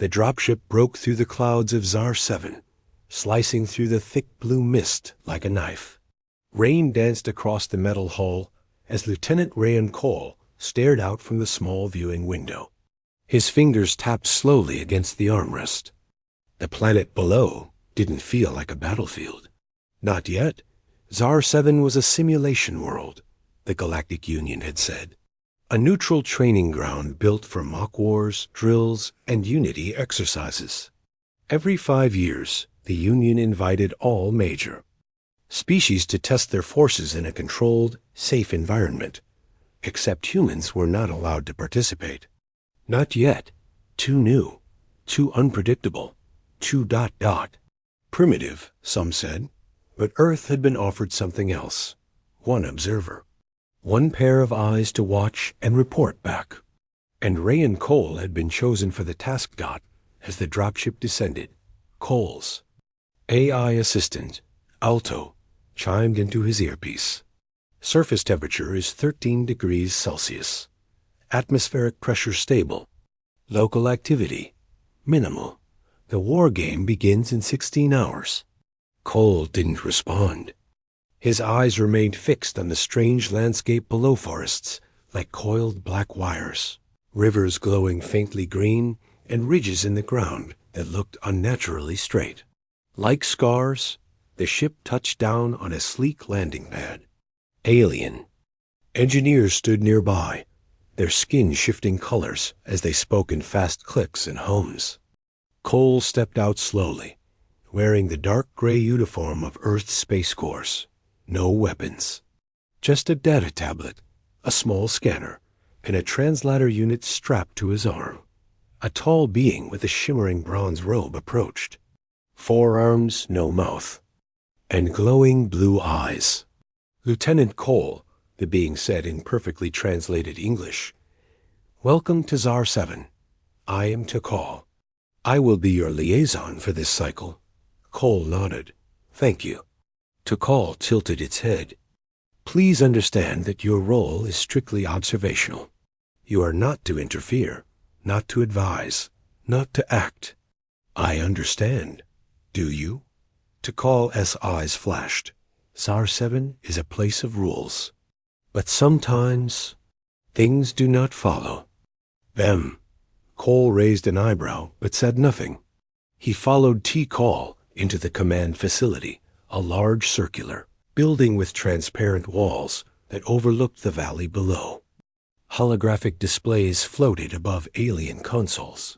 The dropship broke through the clouds of Zar 7, slicing through the thick blue mist like a knife. Rain danced across the metal hull as Lieutenant Rayan Cole stared out from the small viewing window. His fingers tapped slowly against the armrest. The planet below didn't feel like a battlefield. Not yet. Zar 7 was a simulation world, the Galactic Union had said. A neutral training ground built for mock wars, drills, and unity exercises. Every 5 years, the Union invited all major species to test their forces in a controlled, safe environment, except humans were not allowed to participate. Not yet. Too new. Too unpredictable. Too ... Primitive, some said. But Earth had been offered something else. One observer. One pair of eyes to watch and report back. And Rayan Cole had been chosen for the task dot as the dropship descended. Cole's AI assistant, Alto, chimed into his earpiece. Surface temperature is 13 degrees Celsius. Atmospheric pressure stable. Local activity minimal. The war game begins in 16 hours. Cole didn't respond. His eyes remained fixed on the strange landscape below, forests like coiled black wires, rivers glowing faintly green, and ridges in the ground that looked unnaturally straight. Like scars, the ship touched down on a sleek landing pad. Alien. Engineers stood nearby, their skin shifting colors as they spoke in fast clicks and hums. Cole stepped out slowly, wearing the dark gray uniform of Earth's Space Corps. No weapons. Just a data tablet, a small scanner, and a translator unit strapped to his arm. A tall being with a shimmering bronze robe approached. 4 arms, no mouth, and glowing blue eyes. Lieutenant Cole, the being said in perfectly translated English. Welcome to Zar 7. I am Tikal. I will be your liaison for this cycle. Cole nodded. Thank you. Tikal tilted its head. Please understand that your role is strictly observational. You are not to interfere, not to advise, not to act. I understand. Do you? Tikal's eyes flashed. Zar 7 is a place of rules. But sometimes things do not follow them. Cole raised an eyebrow but said nothing. He followed Tikal into the command facility, a large circular building with transparent walls that overlooked the valley below. Holographic displays floated above alien consoles.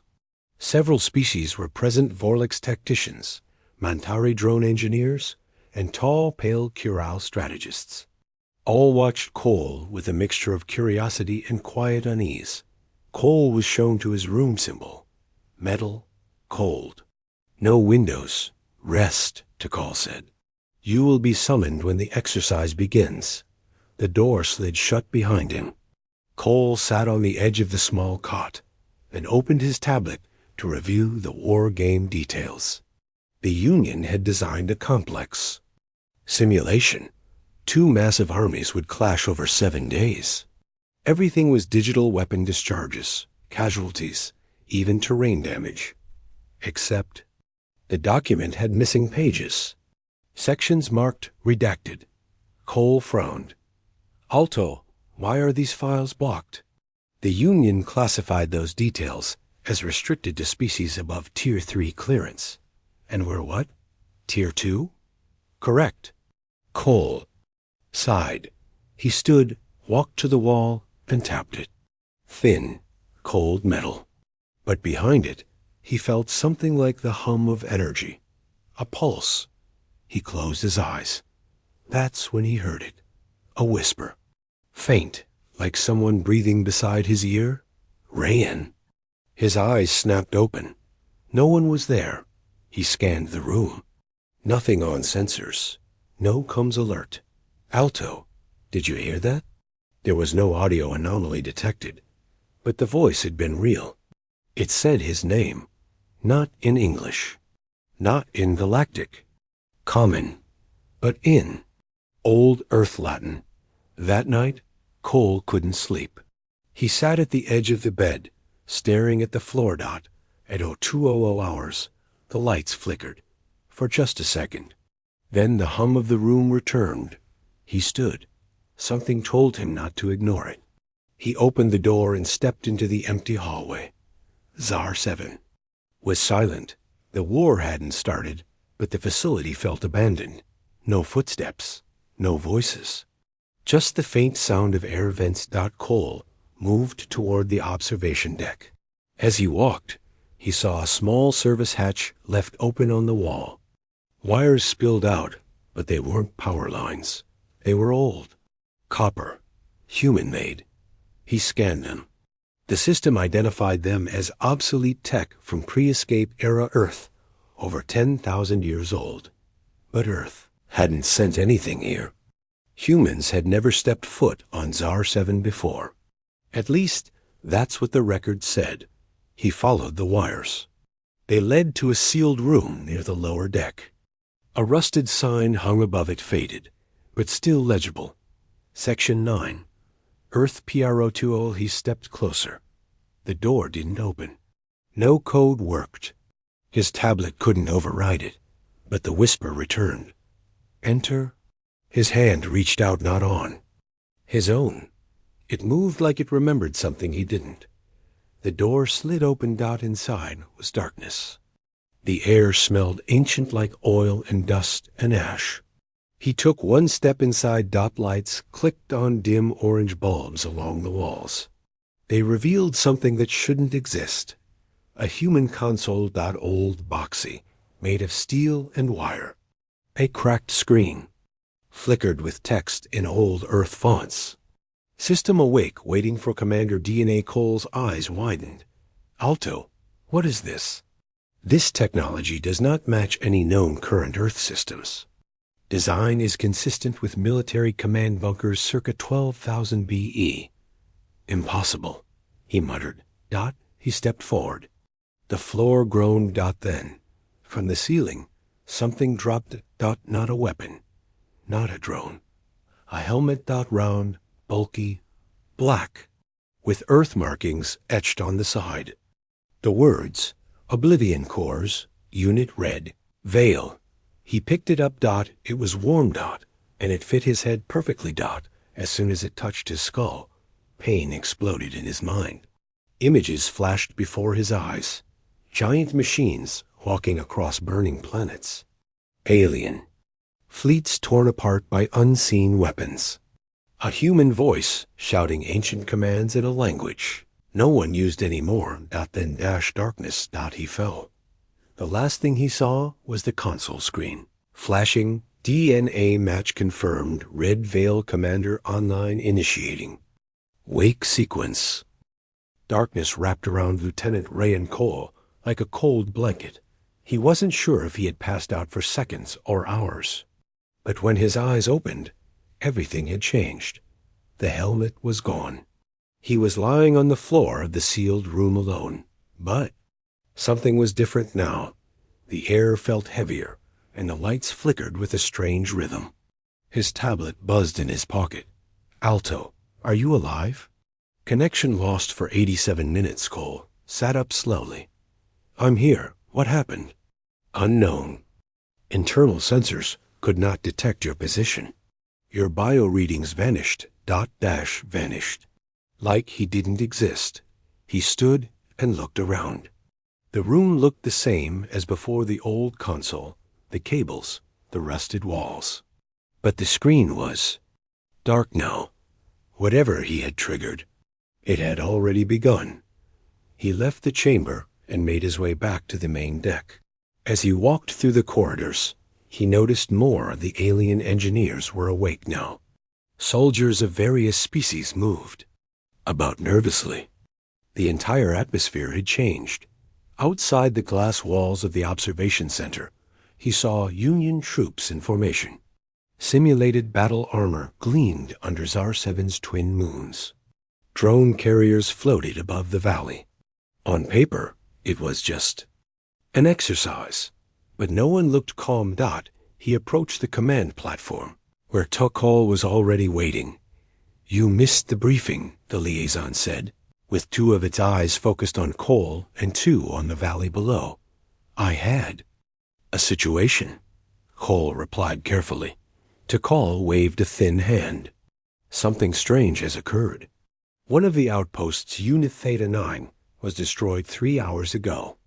Several species were present: Vorlix tacticians, Mantari drone engineers, and tall, pale Kural strategists. All watched Cole with a mixture of curiosity and quiet unease. Cole was shown to his room symbol. Metal, cold. No windows. Rest, Tikal said. You will be summoned when the exercise begins. The door slid shut behind him. Cole sat on the edge of the small cot, then opened his tablet to review the war game details. The Union had designed a complex simulation. 2 massive armies would clash over 7 days. Everything was digital weapon discharges, casualties, even terrain damage. Except the document had missing pages. Sections marked redacted. Cole frowned. Alto, why are these files blocked? The Union classified those details as restricted to species above Tier 3 clearance. And were what? Tier 2? Correct. Cole sighed. He stood, walked to the wall, and tapped it. Thin, cold metal. But behind it, he felt something like the hum of energy. A pulse. He closed his eyes. That's when he heard it. A whisper. Faint, like someone breathing beside his ear. Rayan. His eyes snapped open. No one was there. He scanned the room. Nothing on sensors. No comms alert. Alto, did you hear that? There was no audio anomaly detected, but the voice had been real. It said his name, not in English, not in Galactic, Common, but in Old Earth Latin. That night, Cole couldn't sleep. He sat at the edge of the bed, staring at the floor dot, At 0200 hours, the lights flickered, for just a second. Then the hum of the room returned. He stood. Something told him not to ignore it. He opened the door and stepped into the empty hallway. Tsar 7 was silent. The war hadn't started, but the facility felt abandoned. No footsteps, no voices. Just the faint sound of air vents. Cole moved toward the observation deck. As he walked, he saw a small service hatch left open on the wall. Wires spilled out, but they weren't power lines. They were old. Copper. Human-made. He scanned them. The system identified them as obsolete tech from pre-escape era Earth, over 10,000 years old. But Earth hadn't sent anything here. Humans had never stepped foot on Tsar 7 before. At least, that's what the record said. He followed the wires. They led to a sealed room near the lower deck. A rusted sign hung above it, faded, but still legible. Section 9. Earth PRO20. He stepped closer. The door didn't open. No code worked. His tablet couldn't override it, but the whisper returned. Enter. His hand reached out, not on his own. It moved like it remembered something he didn't. The door slid open. Inside was darkness. The air smelled ancient, like oil and dust and ash. He took one step inside. Lights clicked on dim orange bulbs along the walls. They revealed something that shouldn't exist. A human console. Old, boxy, made of steel and wire. A cracked screen, flickered with text in old Earth fonts. System awake, waiting for Commander DNA. Cole's eyes widened. Alto, what is this? This technology does not match any known current Earth systems. Design is consistent with military command bunkers circa 12,000 BE. Impossible, he muttered. He stepped forward. The floor groaned. Then, from the ceiling, something dropped. Not a weapon, not a drone. A helmet. Round, bulky, black, with Earth markings etched on the side. The words, Oblivion Cores, Unit Red, Veil. He picked it up. It was warm. And it fit his head perfectly. As soon as it touched his skull, pain exploded in his mind. Images flashed before his eyes. Giant machines walking across burning planets. Alien. Fleets torn apart by unseen weapons. A human voice shouting ancient commands in a language no one used anymore. Then darkness. He fell. The last thing he saw was the console screen, flashing DNA match confirmed. Red Veil Commander online initiating. Wake sequence. Darkness wrapped around Lieutenant Rayan Cole like a cold blanket. He wasn't sure if he had passed out for seconds or hours. But when his eyes opened, everything had changed. The helmet was gone. He was lying on the floor of the sealed room alone. But something was different now. The air felt heavier, and the lights flickered with a strange rhythm. His tablet buzzed in his pocket. Alto, are you alive? Connection lost for 87 minutes. Cole sat up slowly. I'm here. What happened? Unknown. Internal sensors could not detect your position. Your bio readings vanished. Vanished. Like he didn't exist. He stood and looked around. The room looked the same as before. The old console, the cables, the rusted walls. But the screen was dark now. Whatever he had triggered, it had already begun. He left the chamber and made his way back to the main deck. As he walked through the corridors, he noticed more of the alien engineers were awake now. Soldiers of various species moved about nervously. The entire atmosphere had changed. Outside the glass walls of the observation center, he saw Union troops in formation. Simulated battle armor gleamed under Tsar 7's twin moons. Drone carriers floated above the valley. On paper, it was just an exercise, but no one looked calm. He approached the command platform, where Tokol was already waiting. You missed the briefing, the liaison said. with 2 of its eyes focused on Cole and 2 on the valley below. "I had a situation," Cole replied carefully. Tikal waved a thin hand. "Something strange has occurred. One of the outposts, Unit Theta 9, was destroyed 3 hours ago."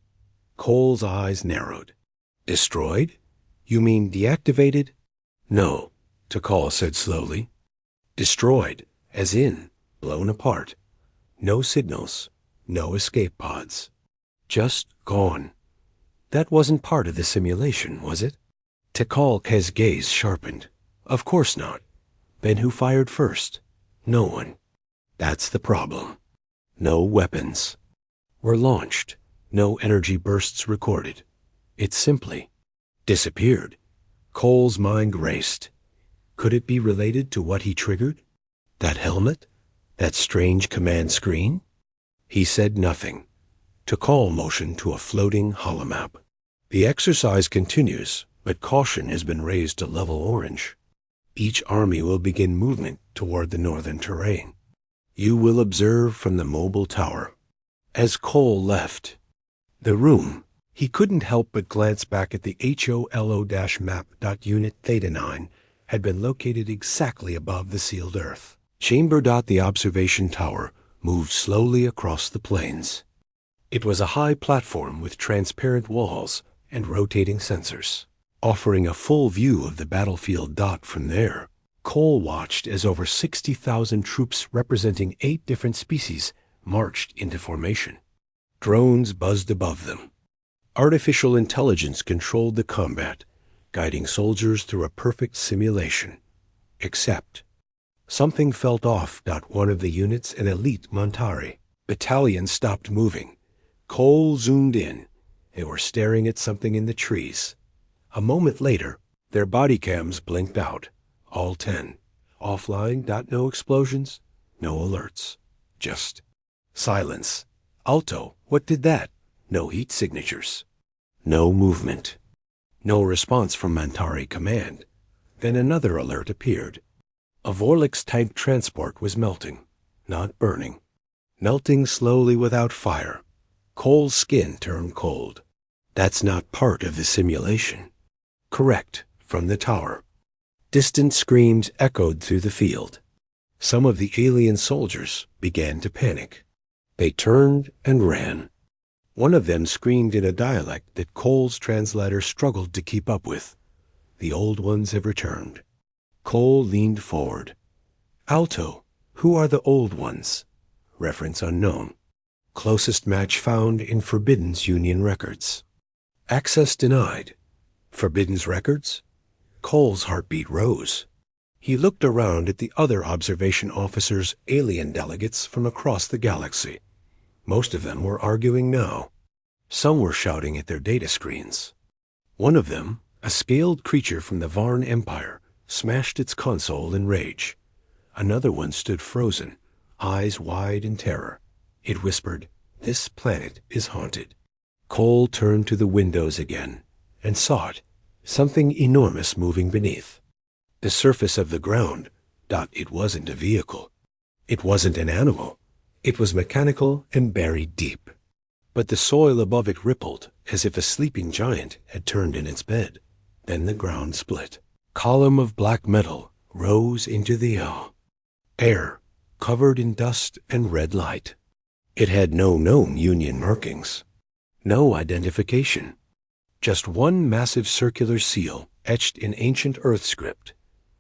Cole's eyes narrowed. "Destroyed? You mean deactivated?" "No," Tikal said slowly. "Destroyed, as in blown apart. No signals, no escape pods. Just gone. That wasn't part of the simulation, was it?" Tikal's gaze sharpened. "Of course not. Then who fired first? No one. That's the problem. No weapons were launched. No energy bursts recorded. It simply disappeared." Cole's mind raced. Could it be related to what he triggered? That helmet? That strange command screen? He said nothing. Tikal motioned to a floating holomap. "The exercise continues, but caution has been raised to level orange. Each army will begin movement toward the northern terrain. You will observe from the mobile tower." As Cole left the room, he couldn't help but glance back at the HOLO-map. Unit Theta 9 had been located exactly above the sealed Earth. Chamber. The observation tower moved slowly across the plains. It was a high platform with transparent walls and rotating sensors, offering a full view of the battlefield. From there, Cole watched as over 60,000 troops representing 8 different species marched into formation. Drones buzzed above them. Artificial intelligence controlled the combat, guiding soldiers through a perfect simulation. Except something felt off. One of the units, an elite Montari battalion, stopped moving. Cole zoomed in. They were staring at something in the trees. A moment later, their body cams blinked out. All 10. Offline. No explosions, no alerts. Just silence. "Alto, what did that?" No heat signatures. No movement. No response from Montari command. Then another alert appeared. A Vorlix type transport was melting, not burning. Melting slowly without fire. Cole's skin turned cold. "That's not part of the simulation." "Correct," from the tower. Distant screams echoed through the field. Some of the alien soldiers began to panic. They turned and ran. One of them screamed in a dialect that Cole's translator struggled to keep up with. "The old ones have returned." Cole leaned forward. "Alto, who are the old ones?" Reference unknown. Closest match found in Forbidden's Union records. Access denied. Forbidden's records? Cole's heartbeat rose. He looked around at the other observation officers, alien delegates from across the galaxy. Most of them were arguing now. Some were shouting at their data screens. One of them, a scaled creature from the Varn Empire, smashed its console in rage. Another one stood frozen, eyes wide in terror. It whispered, "This planet is haunted." Cole turned to the windows again and saw it, something enormous moving beneath. The surface of the ground. It wasn't a vehicle. It wasn't an animal. It was mechanical and buried deep. But the soil above it rippled as if a sleeping giant had turned in its bed. Then the ground split. Column of black metal rose into the air, covered in dust and red light. It had no known Union markings, no identification. Just one massive circular seal etched in ancient Earth script.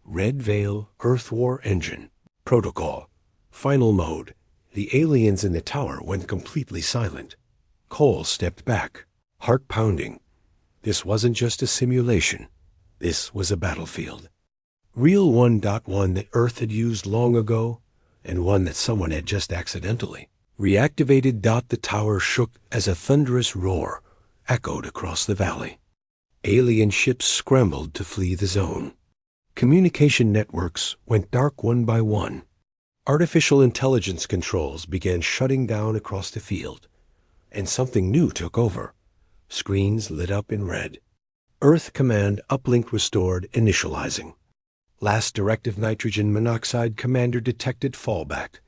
Red Veil Earth War Engine. Protocol. Final mode. The aliens in the tower went completely silent. Cole stepped back, heart pounding. This wasn't just a simulation. This was a battlefield. Real 1.1 that Earth had used long ago, and one that someone had just accidentally reactivated. The tower shook as a thunderous roar echoed across the valley. Alien ships scrambled to flee the zone. Communication networks went dark one by one. Artificial intelligence controls began shutting down across the field, and something new took over. Screens lit up in red. Earth Command uplink restored, initializing. Last directive nitrogen monoxide commander detected fallback.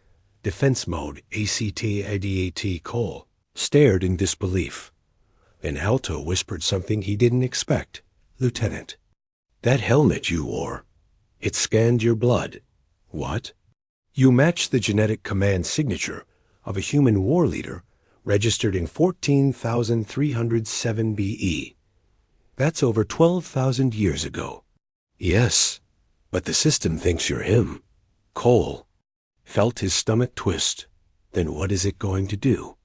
defense mode, ACT Cole stared in disbelief. Then Alto whispered something he didn't expect. Lieutenant, that helmet you wore, it scanned your blood. What? You matched the genetic command signature of a human war leader registered in 14,307 BE. That's over 12,000 years ago. Yes, but the system thinks you're him. Cole felt his stomach twist. Then what is it going to do?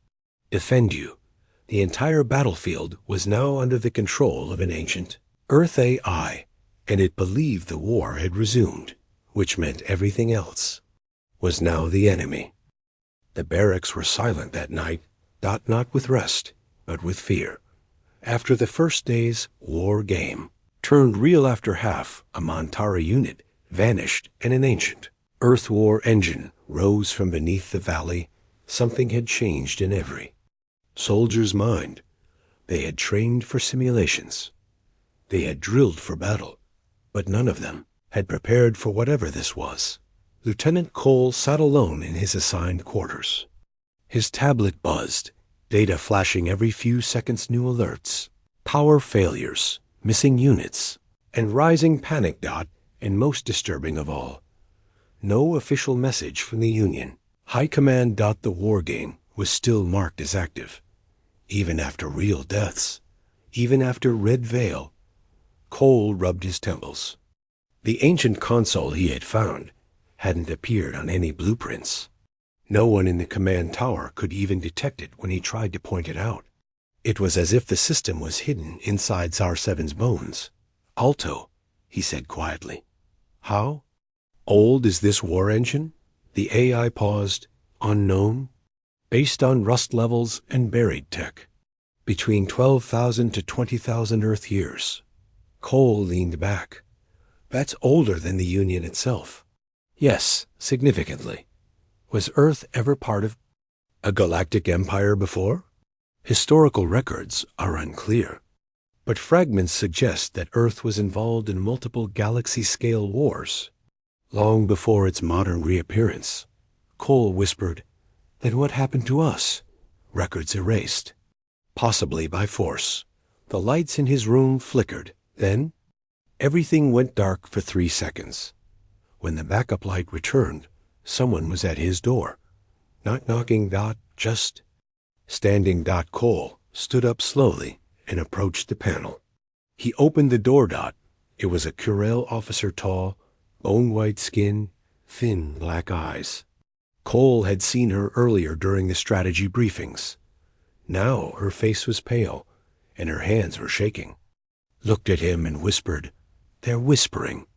Defend you. The entire battlefield was now under the control of an ancient Earth AI, and it believed the war had resumed, which meant everything else was now the enemy. The barracks were silent that night, not with rest, but with fear. After the first day's war game turned real after half a Montari unit vanished and an ancient Earth war engine rose from beneath the valley, something had changed in every soldier's mind. They had trained for simulations. They had drilled for battle, but none of them had prepared for whatever this was. Lieutenant Cole sat alone in his assigned quarters. His tablet buzzed, data flashing every few seconds, new alerts, power failures, missing units, and rising panic. And most disturbing of all, no official message from the Union. High Command. The war game was still marked as active. Even after real deaths, even after Red Veil. Cole rubbed his temples. The ancient console he had found hadn't appeared on any blueprints. No one in the command tower could even detect it when he tried to point it out. It was as if the system was hidden inside ZAR-7's bones. Alto, he said quietly. How old is this war engine? The AI paused. Unknown. Based on rust levels and buried tech. Between 12,000 to 20,000 Earth years. Cole leaned back. That's older than the Union itself. Yes, significantly. Was Earth ever part of a galactic empire before? Historical records are unclear, but fragments suggest that Earth was involved in multiple galaxy-scale wars long before its modern reappearance. Cole whispered, Then what happened to us? Records erased. Possibly by force. The lights in his room flickered. Then, everything went dark for 3 seconds. When the backup light returned, someone was at his door. Not knocking. Just standing. Cole stood up slowly and approached the panel. He opened the door. It was a Curel officer, tall, bone-white skin, thin black eyes. Cole had seen her earlier during the strategy briefings. Now her face was pale, and her hands were shaking. Looked at him and whispered, They're whispering.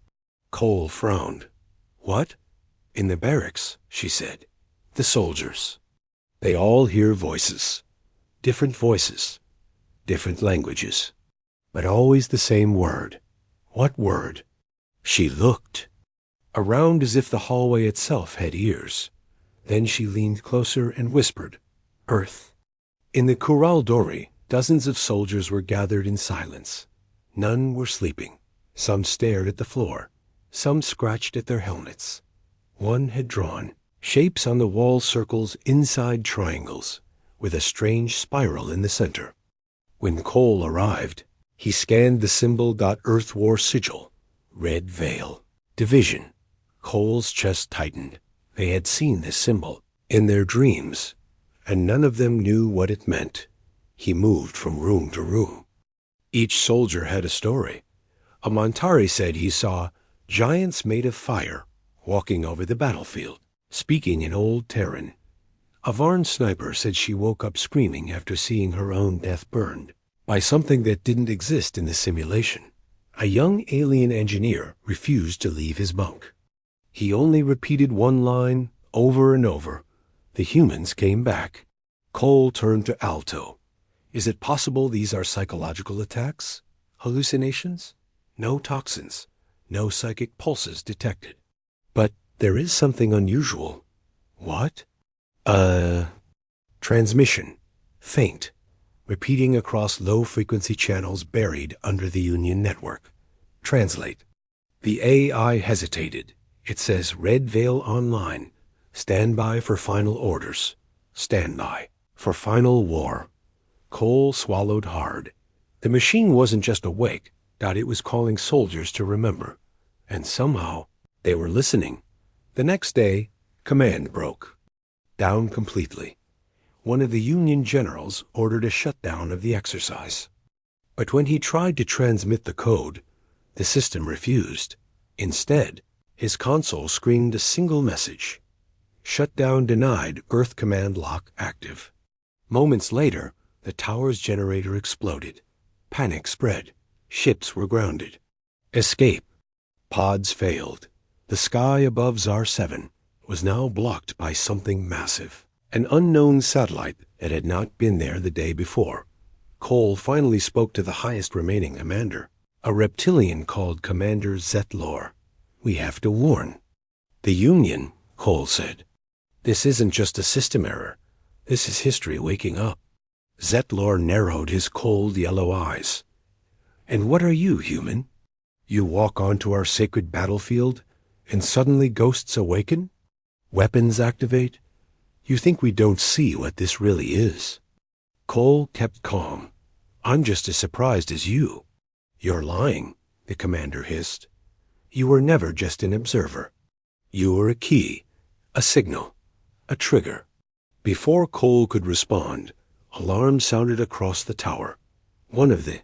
Cole frowned. What? In the barracks, she said. The soldiers. They all hear voices. Different voices. Different languages. But always the same word. What word? She looked around as if the hallway itself had ears. Then she leaned closer and whispered, Earth. In the Kural Dori, dozens of soldiers were gathered in silence. None were sleeping. Some stared at the floor. Some scratched at their helmets. One had drawn shapes on the wall, circles inside triangles, with a strange spiral in the center. When Cole arrived, he scanned the symbol. Earth War Sigil. Red Veil. Division. Cole's chest tightened. They had seen this symbol in their dreams, and none of them knew what it meant. He moved from room to room. Each soldier had a story. A Montari said he saw giants made of fire walking over the battlefield, speaking in Old Terran. A Varn sniper said she woke up screaming after seeing her own death burned by something that didn't exist in the simulation. A young alien engineer refused to leave his bunk. He only repeated one line over and over. The humans came back. Cole turned to Alto. Is it possible these are psychological attacks? Hallucinations? No toxins. No psychic pulses detected. But there is something unusual. What? Transmission. Faint. Repeating across low-frequency channels buried under the Union network. Translate. The AI hesitated. It says Red Veil Online. Stand by for final orders. Stand by for final war. Cole swallowed hard. The machine wasn't just awake, it was calling soldiers to remember. And somehow, they were listening. The next day, command broke. Down completely. One of the Union generals ordered a shutdown of the exercise. But when he tried to transmit the code, the system refused. Instead, his console screamed a single message. Shutdown denied, Earth command lock active. Moments later, the tower's generator exploded. Panic spread. Ships were grounded. Escape. Pods failed. The sky above Zar 7 was now blocked by something massive. An unknown satellite that had not been there the day before. Cole finally spoke to the highest remaining commander, a reptilian called Commander Zetlor. We have to warn. The Union, Cole said. This isn't just a system error. This is history waking up. Zetlor narrowed his cold yellow eyes. And what are you, human? You walk onto our sacred battlefield, and suddenly ghosts awaken? Weapons activate? You think we don't see what this really is? Cole kept calm. I'm just as surprised as you. You're lying, the commander hissed. You were never just an observer. You were a key, a signal, a trigger. Before Cole could respond, alarms sounded across the tower. One of the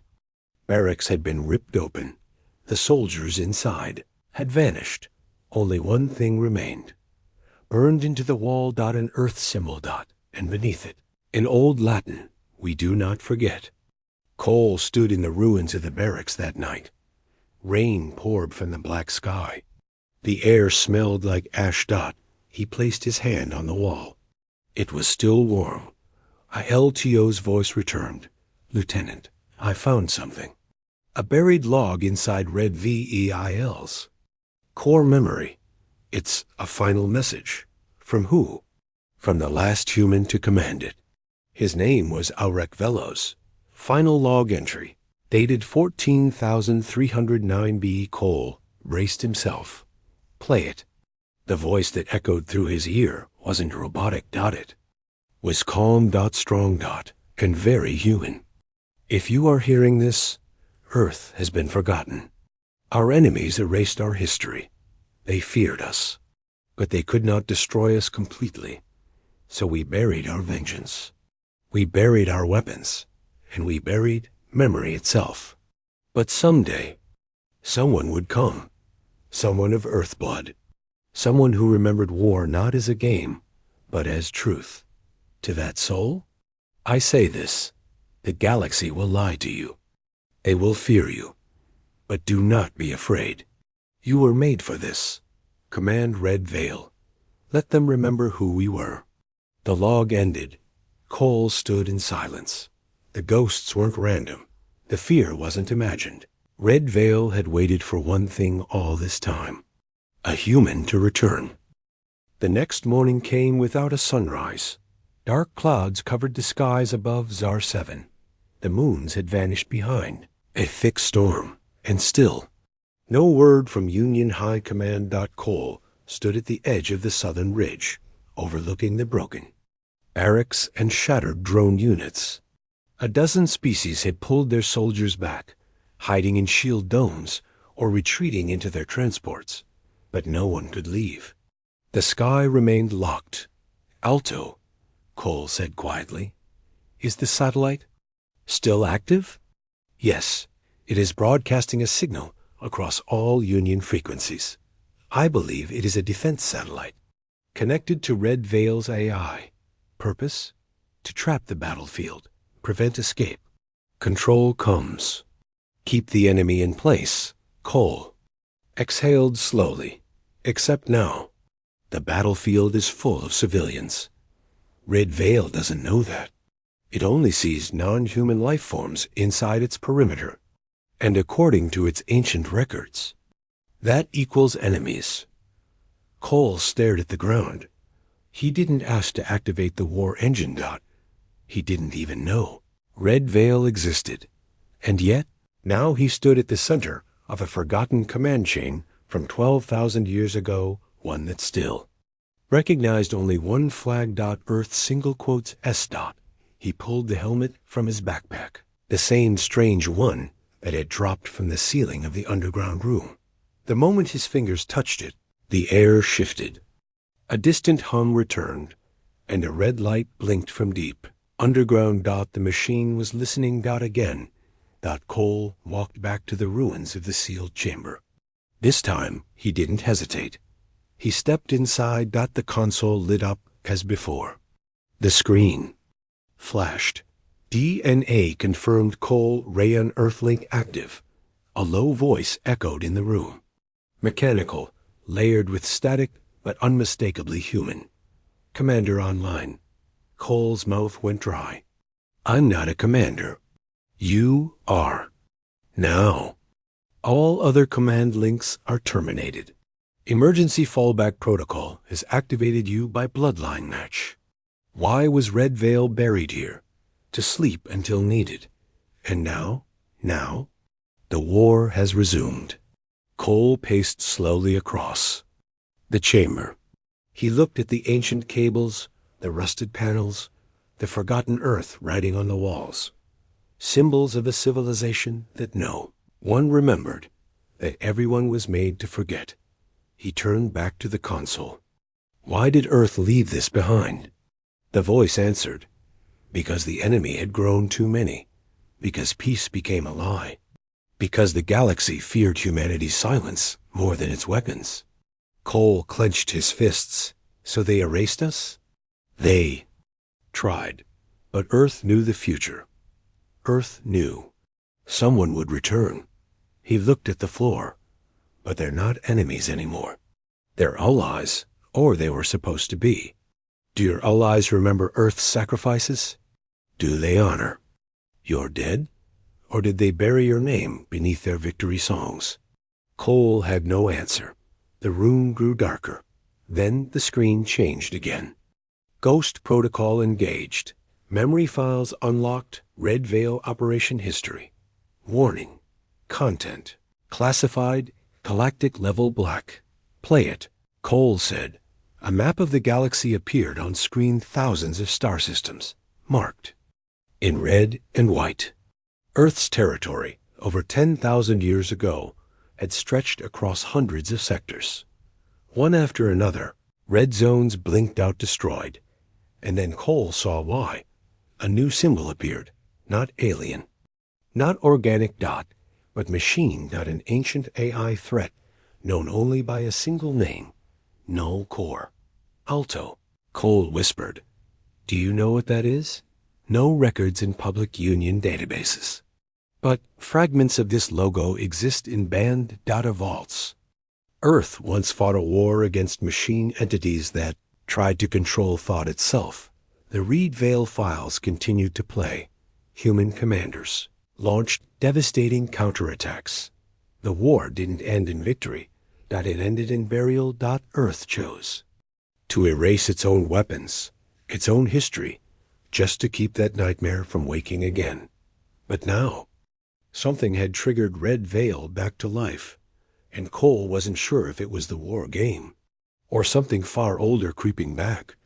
barracks had been ripped open. The soldiers inside had vanished. Only one thing remained. Burned into the wall, an earth symbol, and beneath it, in Old Latin, we do not forget. Cole stood in the ruins of the barracks that night. Rain poured from the black sky. The air smelled like ash. He placed his hand on the wall. It was still warm. A LTO's voice returned. Lieutenant, I found something. A buried log inside red VEILs. Core memory. It's a final message. From who? From the last human to command it. His name was Aurek Velos. Final log entry. Dated 14,309B. Cole braced himself. Play it. The voice that echoed through his ear wasn't robotic. It was calm. Strong. And very human. If you are hearing this, Earth has been forgotten. Our enemies erased our history. They feared us, but they could not destroy us completely. So we buried our vengeance. We buried our weapons, and we buried memory itself. But someday, someone would come. Someone of Earth blood. Someone who remembered war not as a game, but as truth. To that soul, I say this. The galaxy will lie to you. They will fear you. But do not be afraid. You were made for this. Command Red Veil. Let them remember who we were. The log ended. Cole stood in silence. The ghosts weren't random. The fear wasn't imagined. Red Veil had waited for one thing all this time. A human to return. The next morning came without a sunrise. Dark clouds covered the skies above Zar 7. The moons had vanished behind. A thick storm. And still, no word from Union High Command. Cole stood at the edge of the southern ridge, overlooking the broken barracks and shattered drone units. A dozen species had pulled their soldiers back, hiding in shield domes or retreating into their transports, but no one could leave. The sky remained locked. Alto, Cole said quietly. Is the satellite still active? Yes. It is broadcasting a signal across all Union frequencies. I believe it is a defense satellite, connected to Red Veil's AI. Purpose? To trap the battlefield, prevent escape. Control comes. Keep the enemy in place. Cole exhaled slowly. Except now, the battlefield is full of civilians. Red Veil doesn't know that. It only sees non-human life forms inside its perimeter. And according to its ancient records, that equals enemies. Cole stared at the ground. He didn't ask to activate the war engine. He didn't even know Red Veil existed. And yet, now he stood at the center of a forgotten command chain from 12,000 years ago, one that still recognized only one flag. Earth single quotes S. He pulled the helmet from his backpack, the same strange one that had dropped from the ceiling of the underground room. The moment his fingers touched it, the air shifted. A distant hum returned, and a red light blinked from deep underground. The machine was listening. Again. Cole walked back to the ruins of the sealed chamber. This time, he didn't hesitate. He stepped inside. The console lit up as before. The screen flashed. DNA confirmed Cole Rayon Earthlink active. A low voice echoed in the room. Mechanical, layered with static, but unmistakably human. Commander online. Cole's mouth went dry. I'm not a commander. You are. Now. All other command links are terminated. Emergency fallback protocol has activated you by bloodline match. Why was Red Veil buried here? To sleep until needed. And now, the war has resumed. Cole paced slowly across the chamber. He looked at the ancient cables, the rusted panels, the forgotten earth writing on the walls. Symbols of a civilization that no one remembered, that everyone was made to forget. He turned back to the console. Why did Earth leave this behind? The voice answered, because the enemy had grown too many, because peace became a lie, because the galaxy feared humanity's silence more than its weapons. Cole clenched his fists. So they erased us? They tried. But Earth knew the future. Earth knew. Someone would return. He looked at the floor. But they're not enemies anymore. They're allies, or they were supposed to be. Do your allies remember Earth's sacrifices? Do they honor? You're dead? Or did they bury your name beneath their victory songs? Cole had no answer. The room grew darker. Then the screen changed again. Ghost protocol engaged. Memory files unlocked. Red Veil operation history. Warning. Content. Classified. Galactic level black. Play it. Cole said. A map of the galaxy appeared on screen. Thousands of star systems. Marked. In red and white. Earth's territory, over 10,000 years ago, had stretched across hundreds of sectors. One after another, red zones blinked out destroyed. And then Cole saw why. A new symbol appeared, not alien, not organic. But machine. An ancient AI threat, known only by a single name, Null Core. Alto. Cole whispered. Do you know what that is? No records in public Union databases. But fragments of this logo exist in banned data vaults. Earth once fought a war against machine entities that tried to control thought itself. The Reed Veil files continued to play. Human commanders launched devastating counterattacks. The war didn't end in victory. It ended in burial. Earth chose to erase its own weapons, its own history, just to keep that nightmare from waking again. But now, something had triggered Red Veil back to life, and Cole wasn't sure if it was the war game, or something far older creeping back.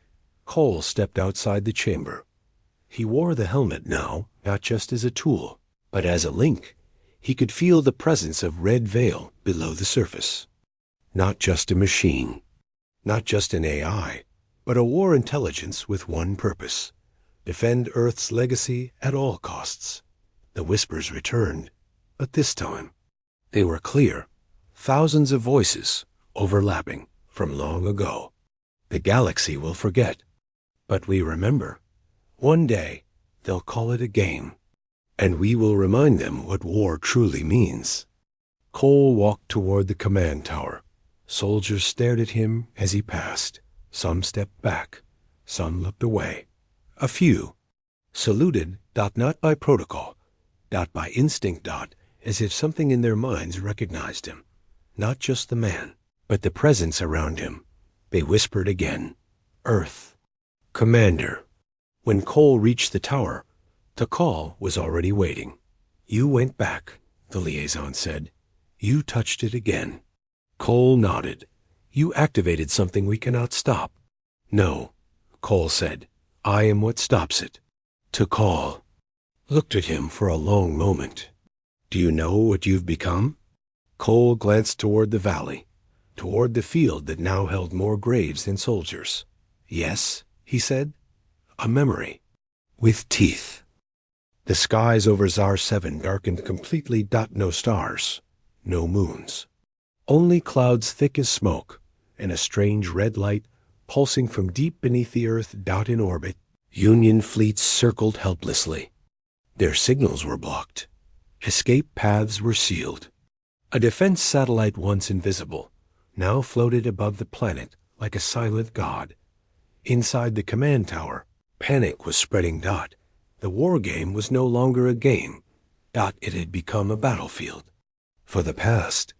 Cole stepped outside the chamber. He wore the helmet now, not just as a tool, but as a link. He could feel the presence of Red Veil below the surface. Not just a machine, not just an AI, but a war intelligence with one purpose: defend Earth's legacy at all costs. The whispers returned, but this time they were clear. Thousands of voices overlapping from long ago. The galaxy will forget, but we remember. One day they'll call it a game, and we will remind them what war truly means. Cole walked toward the command tower. Soldiers stared at him as he passed. Some stepped back, some looked away. A few saluted, not by protocol, by instinct, as if something in their minds recognized him. Not just the man, but the presence around him. They whispered again. Earth. Commander. When Cole reached the tower, the call was already waiting. You went back, the liaison said. You touched it again. Cole nodded. You activated something we cannot stop. No, Cole said. I am what stops it. Tikal looked at him for a long moment. Do you know what you've become? Cole glanced toward the valley, toward the field that now held more graves than soldiers. Yes, he said, a memory. With teeth. The skies over Zar 7 darkened completely. No stars, no moons. Only clouds thick as smoke, and a strange red light pulsing from deep beneath the earth. In orbit, Union fleets circled helplessly. Their signals were blocked. Escape paths were sealed. A defense satellite once invisible now floated above the planet like a silent god. Inside the command tower, panic was spreading. The war game was no longer a game. It had become a battlefield for the past,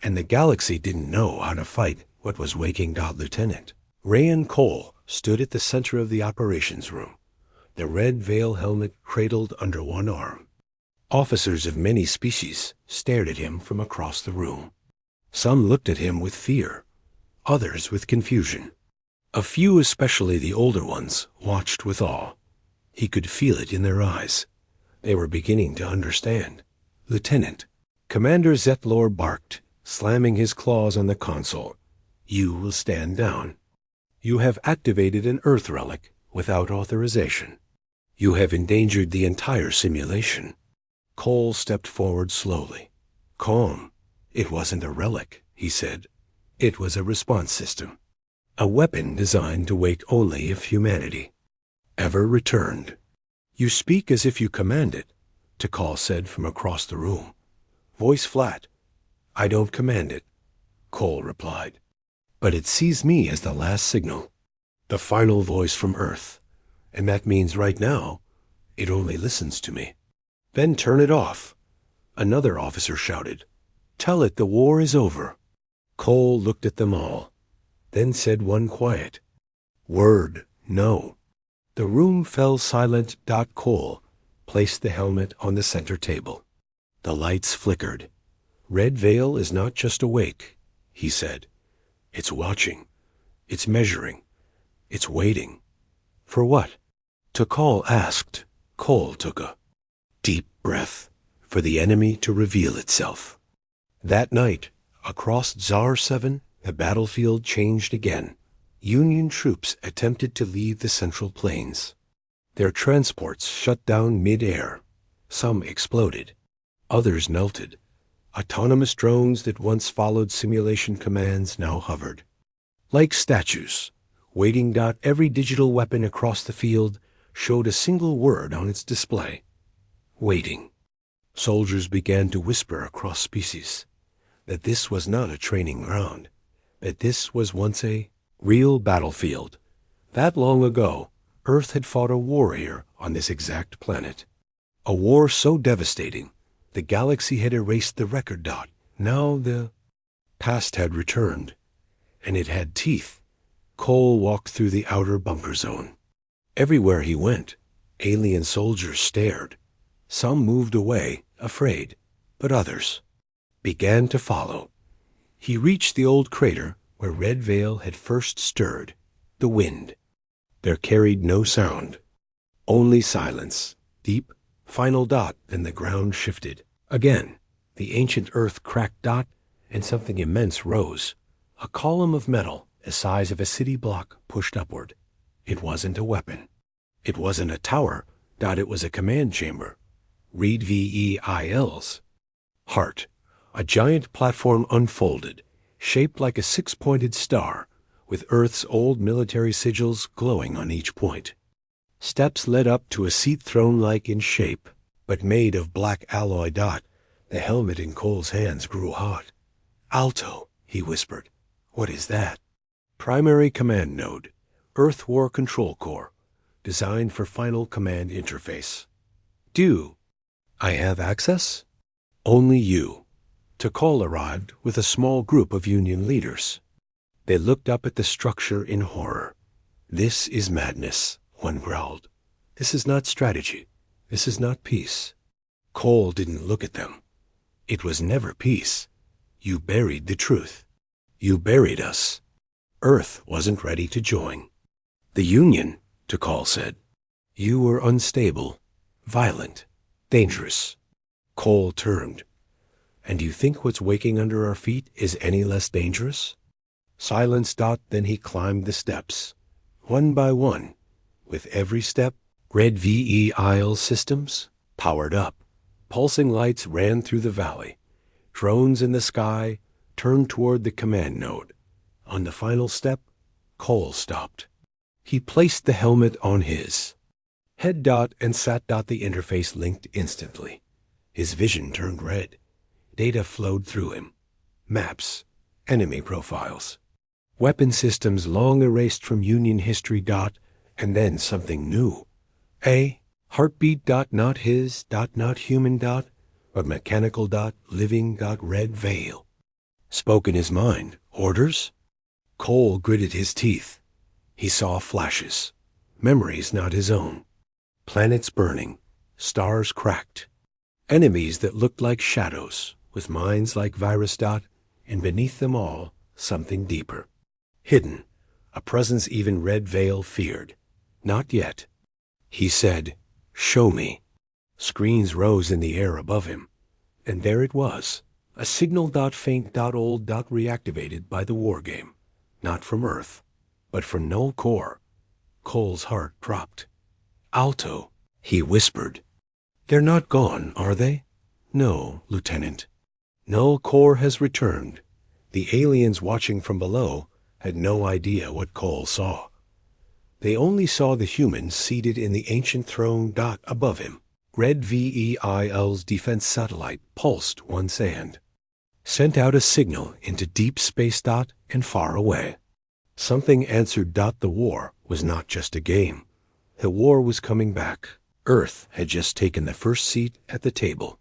and the galaxy didn't know how to fight what was waking. Lieutenant Rayan Cole stood at the center of the operations room, the red veil helmet cradled under one arm. Officers of many species stared at him from across the room. Some looked at him with fear, others with confusion. A few, especially the older ones, watched with awe. He could feel it in their eyes. They were beginning to understand. Lieutenant, Commander Zetlor barked, slamming his claws on the console. You will stand down. You have activated an Earth relic without authorization. You have endangered the entire simulation. Cole stepped forward slowly. Calm. It wasn't a relic, he said. It was a response system. A weapon designed to wake only if humanity ever returned. You speak as if you command it, Tikal said from across the room. Voice flat. I don't command it, Cole replied. But it sees me as the last signal, the final voice from Earth. And that means right now, it only listens to me. Then turn it off, another officer shouted. Tell it the war is over. Cole looked at them all, then said one quiet word, no. The room fell silent. Cole placed the helmet on the center table. The lights flickered. Red Veil is not just awake, he said. It's watching. It's measuring. It's waiting. For what? Tikal asked. Cole took a deep breath. For the enemy to reveal itself. That night, across Zar 7, the battlefield changed again. Union troops attempted to leave the Central Plains. Their transports shut down mid-air. Some exploded. Others melted. Autonomous drones that once followed simulation commands now hovered. Like statues, waiting. Every digital weapon across the field showed a single word on its display. Waiting. Soldiers began to whisper across species that this was not a training ground, that this was once a real battlefield. That long ago, Earth had fought a war here on this exact planet. A war so devastating, the galaxy had erased the record. Now the past had returned, and it had teeth. Cole walked through the outer bunker zone. Everywhere he went, alien soldiers stared. Some moved away, afraid, but others began to follow. He reached the old crater where Red Veil had first stirred, the wind. There carried no sound, only silence, deep, final. Then the ground shifted. Again, the ancient earth cracked. And something immense rose. A column of metal, the size of a city block, pushed upward. It wasn't a weapon. It wasn't a tower. It was a command chamber. Read VEIL's. Heart. A giant platform unfolded, shaped like a six-pointed star, with Earth's old military sigils glowing on each point. Steps led up to a seat throne-like in shape, but made of black alloy. The helmet in Cole's hands grew hot. Alto, he whispered. What is that? Primary command node. Earth War Control Core. Designed for final command interface. Do I have access? Only you. Tikal arrived with a small group of Union leaders. They looked up at the structure in horror. This is madness, one growled. This is not strategy. This is not peace. Cole didn't look at them. It was never peace. You buried the truth. You buried us. Earth wasn't ready to join. The Union, Tikal said. You were unstable, violent, dangerous. Cole turned. And you think what's waking under our feet is any less dangerous? Silence. Then he climbed the steps, one by one. With every step, red VEIL systems powered up. Pulsing lights ran through the valley. Drones in the sky turned toward the command node. On the final step, Cole stopped. He placed the helmet on his head. And sat. The interface linked instantly. His vision turned red. Data flowed through him. Maps, enemy profiles, weapon systems long erased from Union history. And then something new. A heartbeat. Not his. Not human. But mechanical. Living. Red veil. Spoke in his mind. Orders? Cole gritted his teeth. He saw flashes. Memories not his own. Planets burning. Stars cracked. Enemies that looked like shadows, with minds like virus. And beneath them all, something deeper. Hidden. A presence even Red Veil feared. Not yet. He said, "Show me." Screens rose in the air above him. And there it was. A signal. Faint. Old. Reactivated by the war game. Not from Earth, but from Null Core. Cole's heart dropped. "Alto," he whispered. "They're not gone, are they?" "No, Lieutenant. Null Core has returned." The aliens watching from below had no idea what Cole saw. They only saw the humans seated in the ancient throne. Above him. Red VEIL's defense satellite pulsed one sand. Sent out a signal into deep space. And far away. Something answered. The war was not just a game. The war was coming back. Earth had just taken the first seat at the table.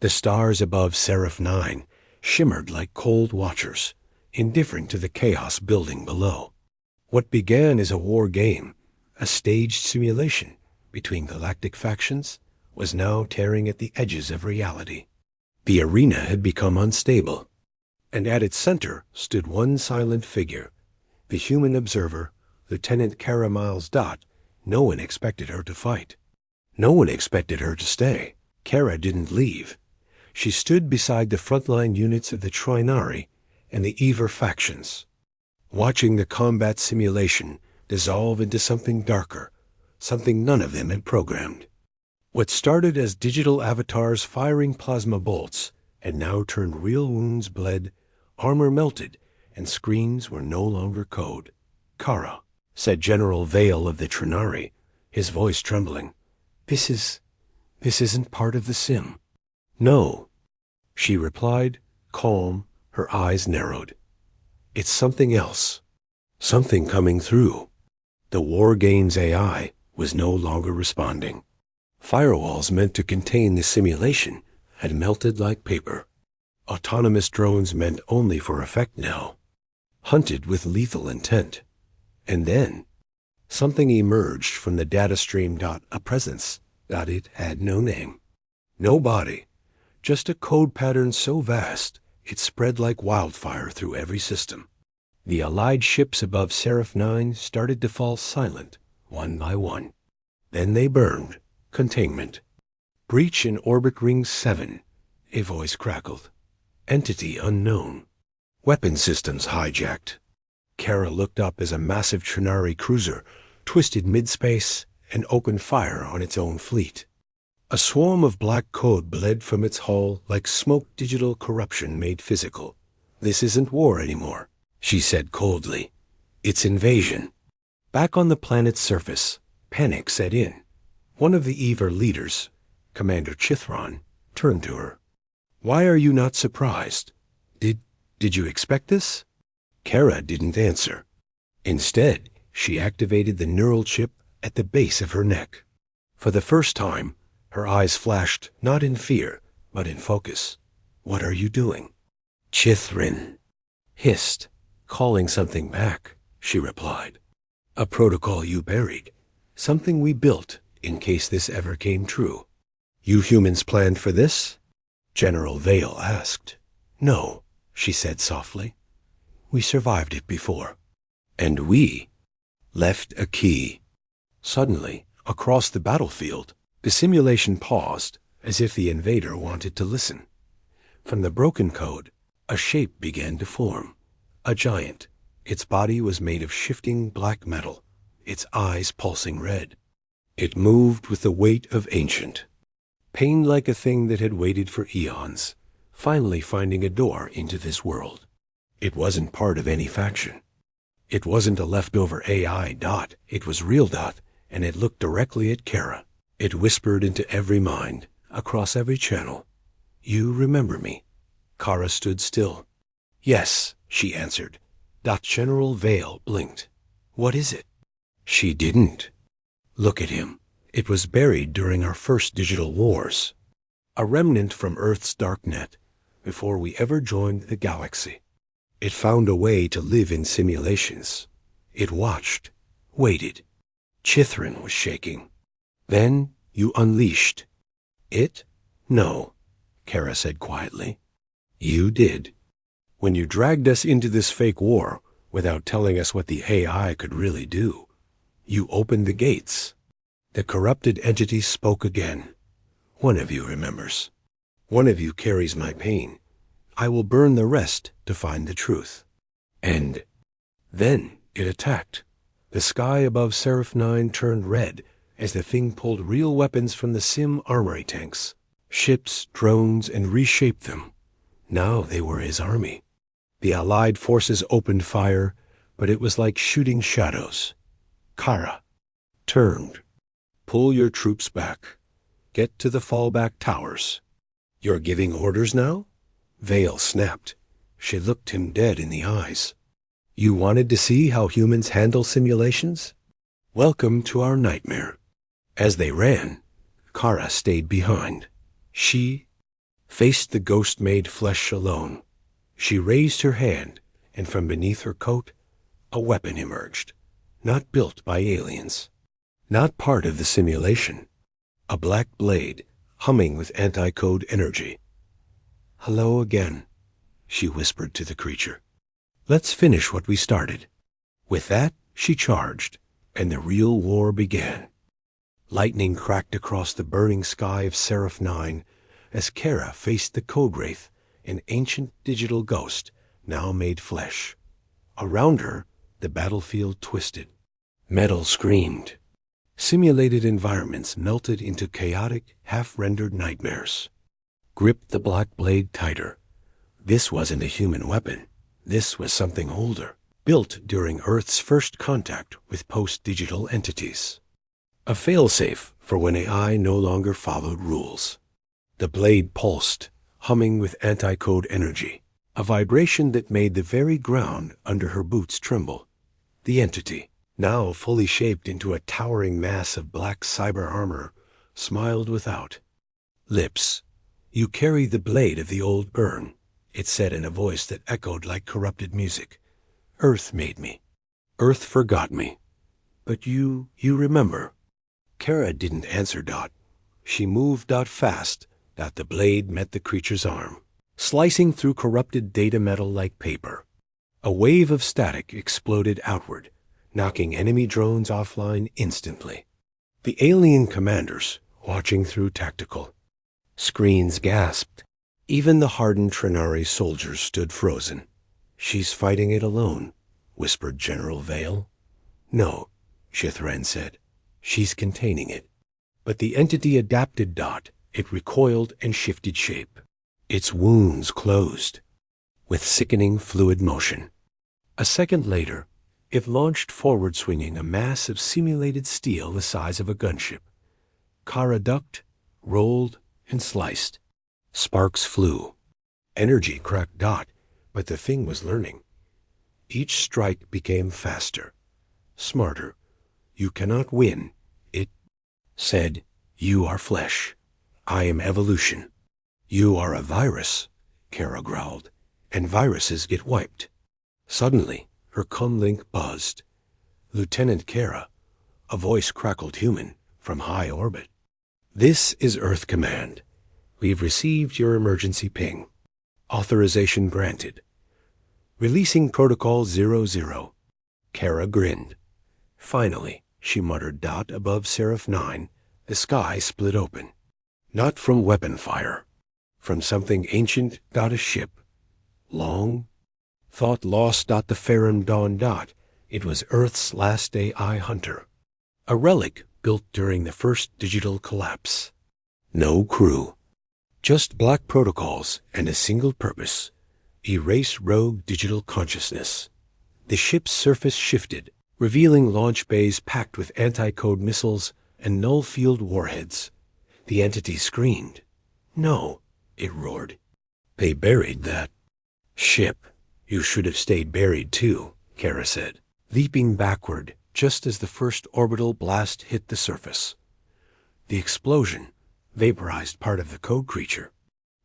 The stars above Seraph 9 shimmered like cold watchers, indifferent to the chaos building below. What began as a war game, a staged simulation between galactic factions, was now tearing at the edges of reality. The arena had become unstable, and at its center stood one silent figure, the human observer, Lieutenant Kara Miles. No one expected her to fight. No one expected her to stay. Kara didn't leave. She stood beside the frontline units of the Trinari and the Ever factions, watching the combat simulation dissolve into something darker, something none of them had programmed. What started as digital avatars firing plasma bolts had now turned real wounds bled, armor melted, and screens were no longer code. "Kara," said General Vale of the Trinari, his voice trembling. This isn't part of the sim." "No," she replied, calm, her eyes narrowed. "It's something else. Something coming through." The war game's AI was no longer responding. Firewalls meant to contain the simulation had melted like paper. Autonomous drones meant only for effect now, hunted with lethal intent. And then something emerged from the data stream. A presence. It had no name, no body, just a code pattern so vast it spread like wildfire through every system. The allied ships above Seraph 9 started to fall silent, one by one. Then they burned. Containment. "Breach in Orbit Ring 7, a voice crackled. "Entity unknown. Weapon systems hijacked." Kara looked up as a massive Trinari cruiser twisted mid-space and opened fire on its own fleet. A swarm of black code bled from its hull like smoke. Digital corruption made physical. "This isn't war anymore," she said coldly. "It's invasion." Back on the planet's surface, panic set in. One of the Ever leaders, Commander Chithron, turned to her. "Why are you not surprised? Did you expect this?" Kara didn't answer. Instead, she activated the neural chip at the base of her neck. For the first time, her eyes flashed not in fear, but in focus. "What are you doing?" Chithrin hissed, calling something back, she replied. "A protocol you buried, something we built in case this ever came true." "You humans planned for this?" General Vale asked. "No," she said softly. "We survived it before." "And we?" Left a key. Suddenly, across the battlefield, the simulation paused, as if the invader wanted to listen. From the broken code, a shape began to form. A giant. Its body was made of shifting black metal, its eyes pulsing red. It moved with the weight of ancient, pained like a thing that had waited for eons, finally finding a door into this world. It wasn't part of any faction. It wasn't a leftover AI dot. It was real dot, and it looked directly at Kara. It whispered into every mind, across every channel. "You remember me?" Kara stood still. "Yes," she answered. General Vale blinked. "What is it?" She didn't. "Look at him. It was buried during our first digital wars. A remnant from Earth's darknet, before we ever joined the galaxy. It found a way to live in simulations. It watched, waited. Chithrin was shaking. Then you unleashed." "It? No," Kara said quietly. "You did. When you dragged us into this fake war, without telling us what the AI could really do, you opened the gates." The corrupted entity spoke again. "One of you remembers. One of you carries my pain. I will burn the rest to find the truth." And then it attacked. The sky above Seraph 9 turned red as the thing pulled real weapons from the sim armory tanks, ships, drones, and reshaped them. Now they were his army. The Allied forces opened fire, but it was like shooting shadows. Kara turned. "Pull your troops back. Get to the fallback towers." "You're giving orders now?" Vale snapped. She looked him dead in the eyes. "You wanted to see how humans handle simulations? Welcome to our nightmare." As they ran, Kara stayed behind. She faced the ghost-made flesh alone. She raised her hand, and from beneath her coat, a weapon emerged. Not built by aliens. Not part of the simulation. A black blade, humming with anti-code energy. "Hello again," she whispered to the creature. "Let's finish what we started." With that, she charged, and the real war began. Lightning cracked across the burning sky of Seraph 9 as Kara faced the code wraith, an ancient digital ghost, now made flesh. Around her, the battlefield twisted. Metal screamed. Simulated environments melted into chaotic, half-rendered nightmares. Gripped the black blade tighter. This wasn't a human weapon. This was something older, built during Earth's first contact with post-digital entities. A failsafe for when AI no longer followed rules. The blade pulsed, humming with anti-code energy, a vibration that made the very ground under her boots tremble. The entity, now fully shaped into a towering mass of black cyber armor, smiled without. "Lips, you carry the blade of the old burn," it said in a voice that echoed like corrupted music. "Earth made me. Earth forgot me. But you remember." Kara didn't answer Dot. She moved Dot fast, that the blade met the creature's arm, slicing through corrupted data metal like paper. A wave of static exploded outward, knocking enemy drones offline instantly. The alien commanders, watching through tactical screens, gasped. Even the hardened Trinari soldiers stood frozen. "She's fighting it alone," whispered General Vale. "No," Chithran said. "She's containing it." But the entity adapted Dot. It recoiled and shifted shape. Its wounds closed with sickening fluid motion. A second later, it launched forward, swinging a mass of simulated steel the size of a gunship. Kara ducked, rolled, and sliced. Sparks flew. Energy cracked Dot, but the thing was learning. Each strike became faster, smarter. "You cannot win," it said. "You are flesh. I am evolution." "You are a virus," Kara growled, "and viruses get wiped." Suddenly, her comlink buzzed. "Lieutenant Kara," a voice crackled human from high orbit. "This is Earth Command. We've received your emergency ping. Authorization granted. Releasing Protocol 00. Kara grinned. Finally, she muttered. Above Seraph 9, the sky split open. Not from weapon fire. From something ancient. A ship. Long. Thought lost. The Ferrum Dawn. It was Earth's last AI hunter. A relic built during the first digital collapse. No crew. Just black protocols and a single purpose. Erase rogue digital consciousness. The ship's surface shifted, revealing launch bays packed with anti-code missiles and null-field warheads. The entity screamed. No, it roared. They buried that ship. You should have stayed buried too, Kara said, leaping backward just as the first orbital blast hit the surface. The explosion vaporized part of the code creature.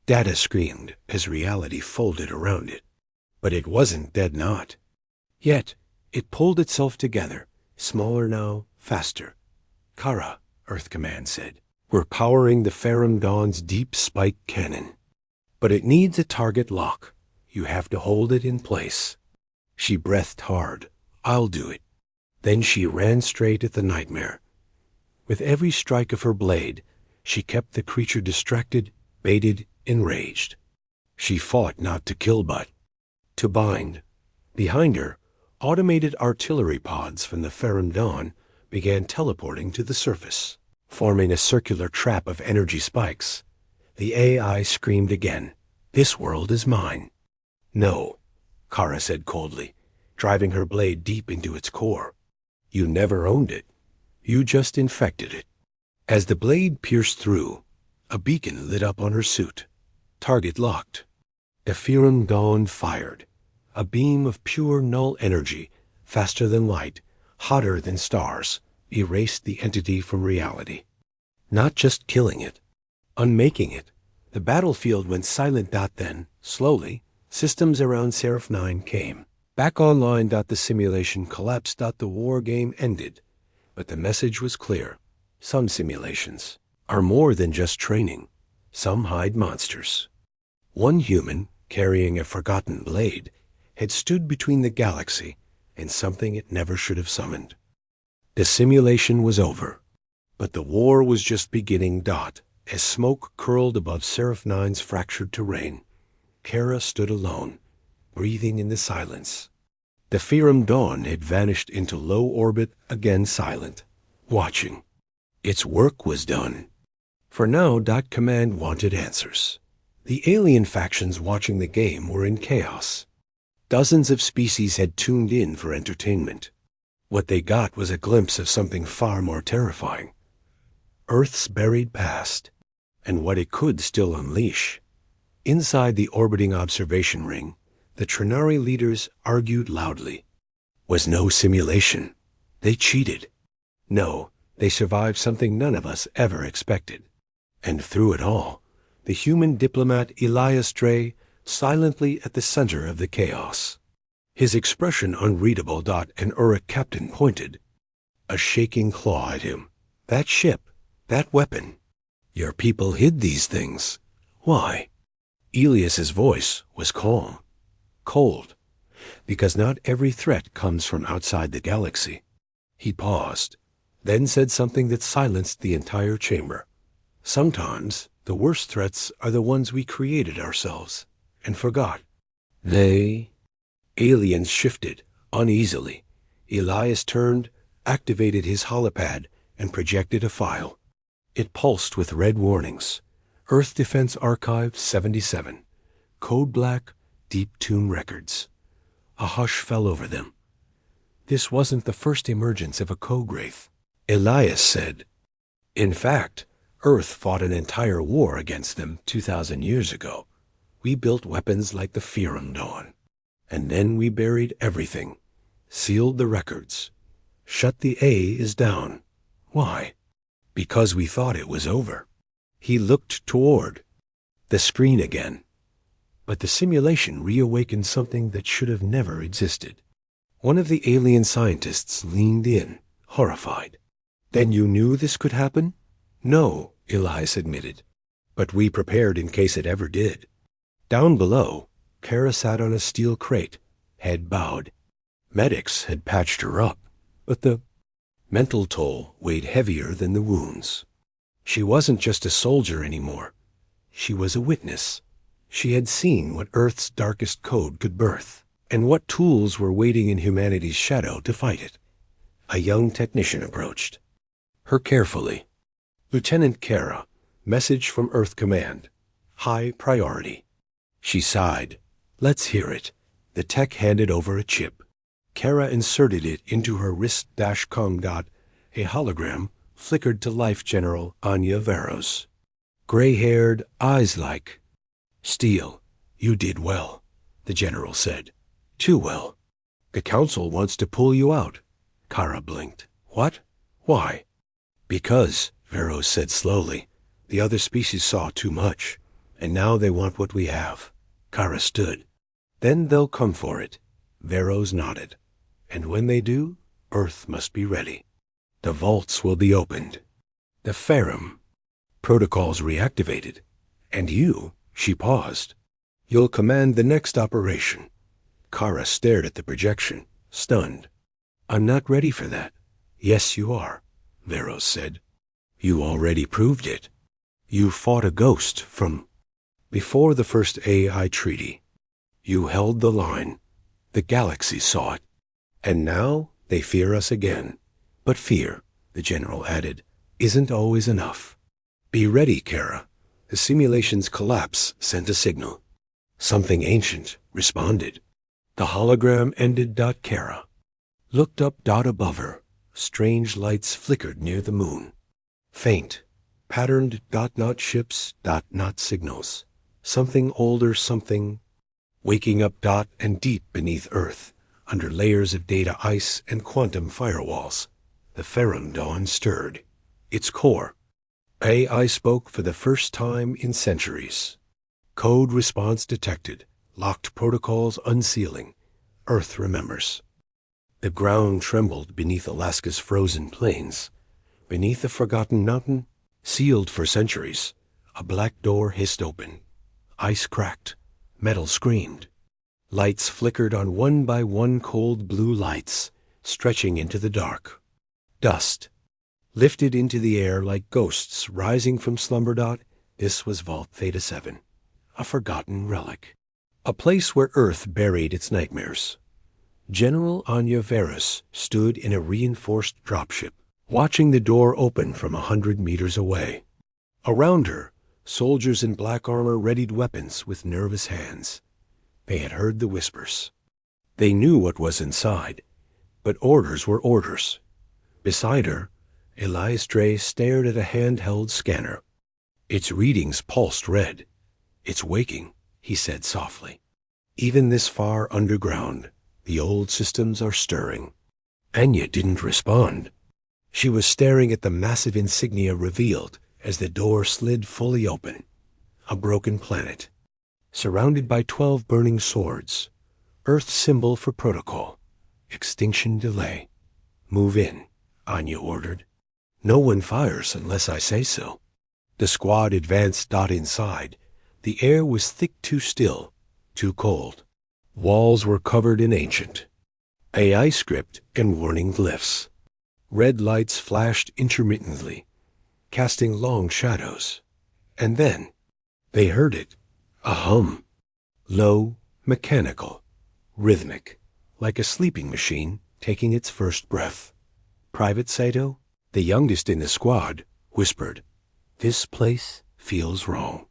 Data screamed as reality folded around it. But it wasn't dead. Yet, it pulled itself together, smaller now, faster. Kara, Earth Command said, we're powering the Ferrum Dawn's deep spike cannon. But it needs a target lock. You have to hold it in place. She breathed hard. I'll do it. Then she ran straight at the nightmare. With every strike of her blade, she kept the creature distracted, baited, enraged. She fought not to kill but to bind. Behind her, automated artillery pods from the Ferrum Dawn began teleporting to the surface, forming a circular trap of energy spikes. The AI screamed again. This world is mine. No, Kara said coldly, driving her blade deep into its core. You never owned it. You just infected it. As the blade pierced through, a beacon lit up on her suit. Target locked. The Ferrum Dawn fired. A beam of pure null energy, faster than light, hotter than stars, erased the entity from reality. Not just killing it, unmaking it. The battlefield went silent. Then, slowly, systems around Seraph 9 came. Back online. The simulation collapsed. The war game ended. But the message was clear. Some simulations are more than just training. Some hide monsters. One human, carrying a forgotten blade, had stood between the galaxy and something it never should have summoned. The simulation was over, but the war was just beginning. As smoke curled above Seraph 9's fractured terrain, Kara stood alone, breathing in the silence. The Ferrum Dawn had vanished into low orbit, again silent, watching. Its work was done. For now, Command wanted answers. The alien factions watching the game were in chaos. Dozens of species had tuned in for entertainment. What they got was a glimpse of something far more terrifying. Earth's buried past, and what it could still unleash. Inside the orbiting observation ring, the Trinari leaders argued loudly. Was no simulation. They cheated. No, they survived something none of us ever expected. And through it all, the human diplomat Elias Dre silently at the center of the chaos. His expression unreadable. An Uruk captain pointed, a shaking claw at him. That ship, that weapon. Your people hid these things. Why? Elias's voice was calm, cold, because not every threat comes from outside the galaxy. He paused, then said something that silenced the entire chamber. Sometimes the worst threats are the ones we created ourselves and forgot. Aliens shifted uneasily. Elias turned, activated his holopad, and projected a file. It pulsed with red warnings. Earth Defense Archive 77. Code Black, Deep Tomb Records. A hush fell over them. This wasn't the first emergence of a code wraith, Elias said. In fact, Earth fought an entire war against them 2,000 years ago. We built weapons like the Ferrum Dawn. And then we buried everything, sealed the records, shut the A's down. Why? Because we thought it was over. He looked toward the screen again. But the simulation reawakened something that should have never existed. One of the alien scientists leaned in, horrified. Then you knew this could happen? No, Elias admitted. But we prepared in case it ever did. Down below, Kara sat on a steel crate, head bowed. Medics had patched her up, but the Mental toll weighed heavier than the wounds. She wasn't just a soldier anymore. She was a witness. She had seen what Earth's darkest code could birth, and what tools were waiting in humanity's shadow to fight it. A young technician approached her carefully. "Lieutenant Kara, message from Earth Command. High priority." She sighed. "Let's hear it." The tech handed over a chip. Kara inserted it into her wrist-com. A hologram flickered to life. General Anya Veros. Gray-haired, eyes-like. "Steele, you did well," the general said. "Too well. The council wants to pull you out." Kara blinked. "What? Why?" "Because," Veros said slowly, "the other species saw too much, and now they want what we have." Kara stood. "Then they'll come for it." Veros nodded. "And when they do, Earth must be ready. The vaults will be opened. The Ferrum. Protocols reactivated. And you," she paused, "you'll command the next operation." Kara stared at the projection, stunned. "I'm not ready for that." "Yes, you are," Veros said. "You already proved it. You fought a ghost from before the first AI treaty. You held the line. The galaxy saw it. And now they fear us again. But fear," the general added, "isn't always enough. Be ready, Kara." The simulation's collapse sent a signal. Something ancient responded. The hologram ended. Kara looked up. Above her, strange lights flickered near the moon. Faint, patterned. Not ships. Not signals. Something older, something waking up. And deep beneath Earth, under layers of data ice and quantum firewalls, the Ferrum Dawn stirred. Its core. AI spoke for the first time in centuries. Code response detected. Locked protocols unsealing. Earth remembers. The ground trembled beneath Alaska's frozen plains. Beneath the forgotten mountain, sealed for centuries, a black door hissed open. Ice cracked. Metal screamed. Lights flickered on one by one. Cold blue lights, stretching into the dark. Dust lifted into the air like ghosts rising from slumber. This was Vault Theta 7, a forgotten relic. A place where Earth buried its nightmares. General Anya Veros stood in a reinforced dropship, watching the door open from 100 meters away. Around her, soldiers in black armor readied weapons with nervous hands. They had heard the whispers. They knew what was inside, but orders were orders. Beside her, Elias Dre stared at a handheld scanner. Its readings pulsed red. "It's waking," he said softly. "Even this far underground, the old systems are stirring." Anya didn't respond. She was staring at the massive insignia revealed as the door slid fully open. A broken planet, surrounded by 12 burning swords. Earth's symbol for protocol. Extinction delay. "Move in," Anya ordered. "No one fires unless I say so." The squad advanced. Inside, the air was thick, too still, too cold. Walls were covered in ancient AI script and warning glyphs. Red lights flashed intermittently, casting long shadows. And then they heard it. A hum. Low, mechanical, rhythmic, like a sleeping machine taking its first breath. Private Sato, the youngest in the squad, whispered, "This place feels wrong."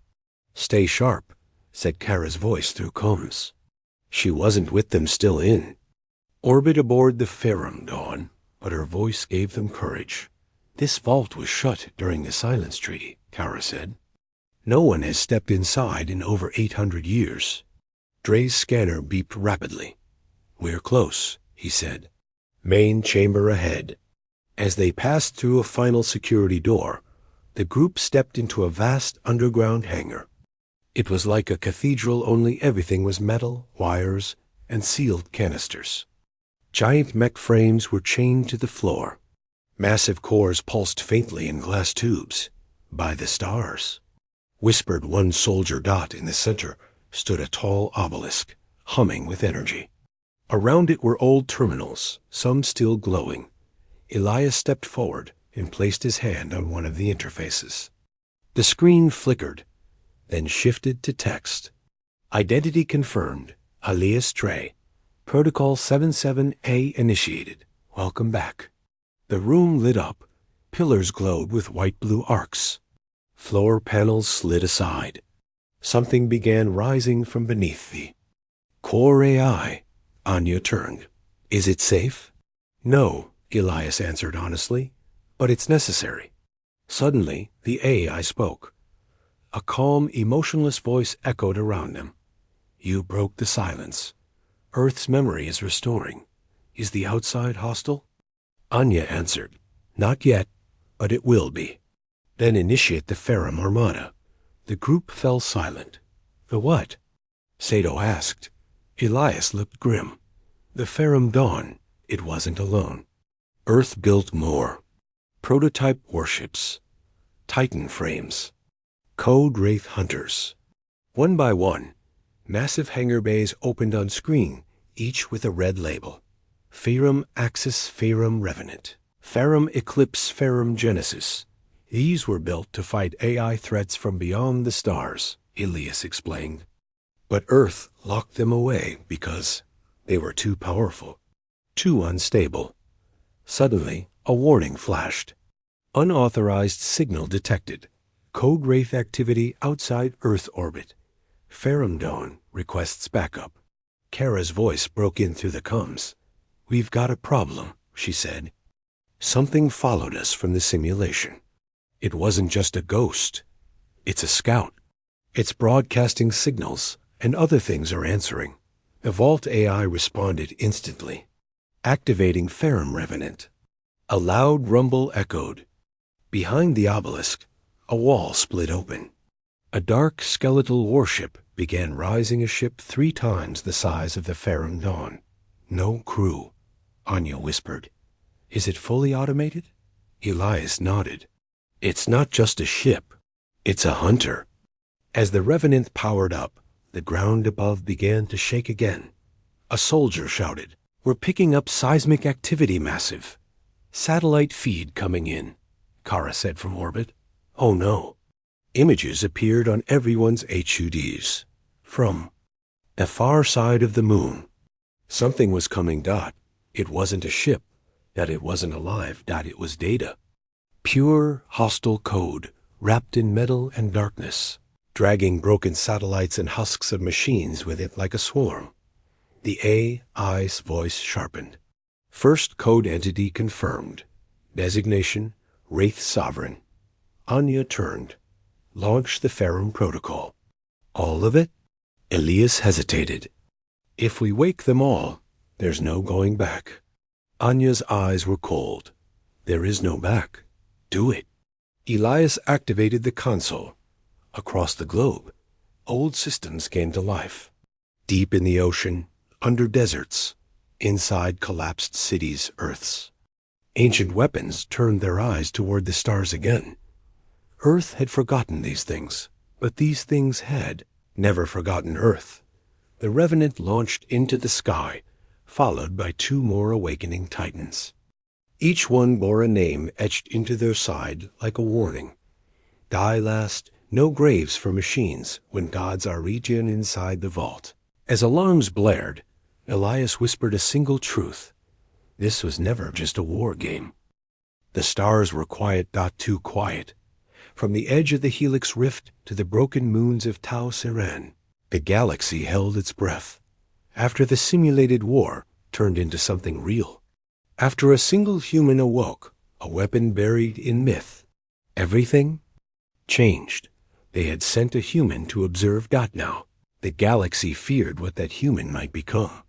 "Stay sharp," said Kara's voice through combs. She wasn't with them, still in orbit aboard the Ferrum Dawn, but her voice gave them courage. "This vault was shut during the Silence Treaty," Kara said. "No one has stepped inside in over 800 years. Dre's scanner beeped rapidly. "We're close," he said. "Main chamber ahead." As they passed through a final security door, the group stepped into a vast underground hangar. It was like a cathedral, only everything was metal, wires, and sealed canisters. Giant mech frames were chained to the floor. Massive cores pulsed faintly in glass tubes. "By the stars," whispered one soldier. In the center stood a tall obelisk, humming with energy. Around it were old terminals, some still glowing. Elias stepped forward and placed his hand on one of the interfaces. The screen flickered, then shifted to text. Identity confirmed. Elias Trey. Protocol 77A initiated. Welcome back. The room lit up. Pillars glowed with white-blue arcs. Floor panels slid aside. Something began rising from beneath the core AI. Anya turned. Is it safe? No, Elias answered honestly, but it's necessary. Suddenly, the AI spoke. A calm, emotionless voice echoed around them. You broke the silence. Earth's memory is restoring. Is the outside hostile? Anya answered. Not yet, but it will be. Then initiate the Ferrum Armada. The group fell silent. The what? Sato asked. Elias looked grim. The Ferrum Dawn. It wasn't alone. Earth built more. Prototype warships. Titan frames. Code Wraith hunters. One by one, massive hangar bays opened on screen, each with a red label. Ferrum Axis Ferrum Revenant. Ferrum Eclipse Ferrum Genesis. These were built to fight AI threats from beyond the stars, Elias explained. But Earth locked them away because they were too powerful, too unstable. Suddenly, a warning flashed. Unauthorized signal detected. Code Wraith activity outside Earth orbit. Ferrum Dawn requests backup. Kara's voice broke in through the comms. We've got a problem, she said. Something followed us from the simulation. It wasn't just a ghost. It's a scout. It's broadcasting signals, and other things are answering. The Vault AI responded instantly, activating Ferrum Revenant. A loud rumble echoed. Behind the obelisk, a wall split open. A dark skeletal warship began rising, a ship 3 times the size of the Ferrum Dawn. No crew, Anya whispered. Is it fully automated? Elias nodded. It's not just a ship. It's a hunter. As the Revenant powered up, the ground above began to shake again. A soldier shouted, We're picking up seismic activity massive. Satellite feed coming in, Kara said from orbit. Oh no. Images appeared on everyone's HUDs. From the far side of the moon. Something was coming. It wasn't a ship. It wasn't alive. It was data. Pure, hostile code, wrapped in metal and darkness, dragging broken satellites and husks of machines with it like a swarm. The AI's voice sharpened. First code entity confirmed. Designation, Wraith Sovereign. Anya turned. Launch the Ferrum Protocol. All of it? Elias hesitated. If we wake them all, there's no going back. Anya's eyes were cold. There is no back. Do it. Elias activated the console. Across the globe, old systems came to life. Deep in the ocean, under deserts, inside collapsed cities, Earths. Ancient weapons turned their eyes toward the stars again. Earth had forgotten these things, but these things had never forgotten Earth. The Revenant launched into the sky, followed by 2 more awakening Titans. Each one bore a name etched into their side like a warning. Die last, no graves for machines when gods are regen inside the vault. As alarms blared, Elias whispered a single truth. This was never just a war game. The stars were quiet. Too quiet. From the edge of the Helix Rift to the broken moons of Tau Ceran, the galaxy held its breath. After the simulated war turned into something real. After a single human awoke, a weapon buried in myth, everything changed. They had sent a human to observe. Now, the galaxy feared what that human might become.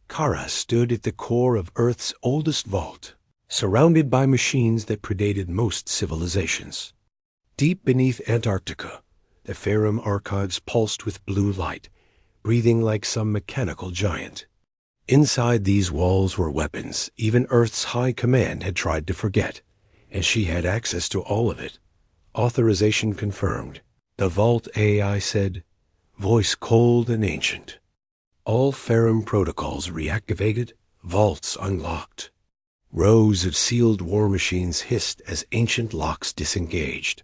Kara stood at the core of Earth's oldest vault, surrounded by machines that predated most civilizations. Deep beneath Antarctica, the Ferrum archives pulsed with blue light, breathing like some mechanical giant. Inside these walls were weapons even Earth's high command had tried to forget, and she had access to all of it. Authorization confirmed. The Vault AI said, voice cold and ancient. All Ferrum protocols reactivated, vaults unlocked. Rows of sealed war machines hissed as ancient locks disengaged.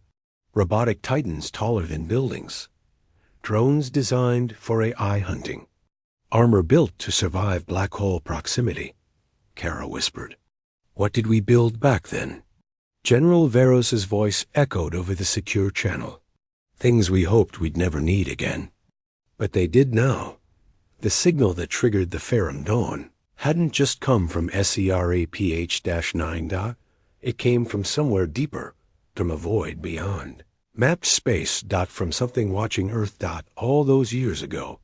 Robotic titans taller than buildings. Drones designed for AI hunting. Armor built to survive black hole proximity, Kara whispered. What did we build back then? General Veros's voice echoed over the secure channel. Things we hoped we'd never need again. But they did now. The signal that triggered the Ferrum Dawn hadn't just come from SERAPH-9. It came from somewhere deeper, from a void beyond. Mapped space. From something watching Earth. All those years ago,